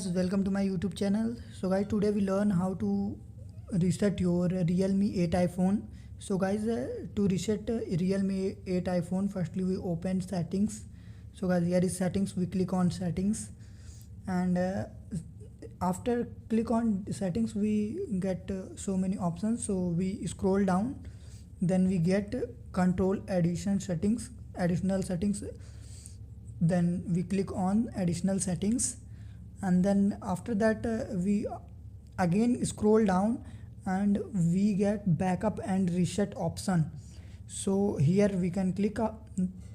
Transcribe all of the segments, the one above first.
guys, welcome to my YouTube channel. So guys, today we learn how to reset your realme 8 iPhone. So guys, to reset realme 8 iPhone, firstly we open settings. So guys, here is settings. We click on settings, and after click on settings we get so many options. So we scroll down, then we get control additional settings. Then we click on additional settings, and then after that we again scroll down, and we get backup and reset option. So here we can click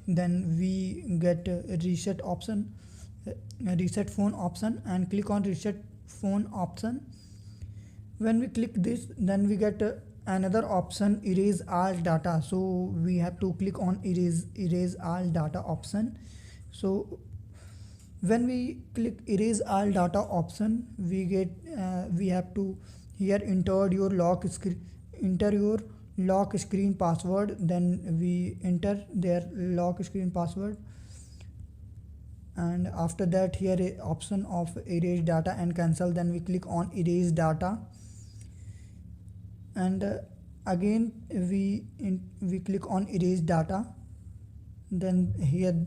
then we get reset option, reset phone option, and click on reset phone option. When we click this, then we get another option, erase all data. So we have to click on erase all data option. So when we click erase all data option, we have to here enter your lock screen password. Then we enter their lock screen password, and after that here a option of erase data and cancel. Then we click on erase data, and again we click on erase data. Then here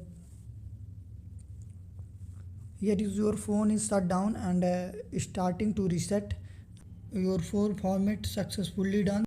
is your phone is shut down and starting to reset. Your phone format successfully done.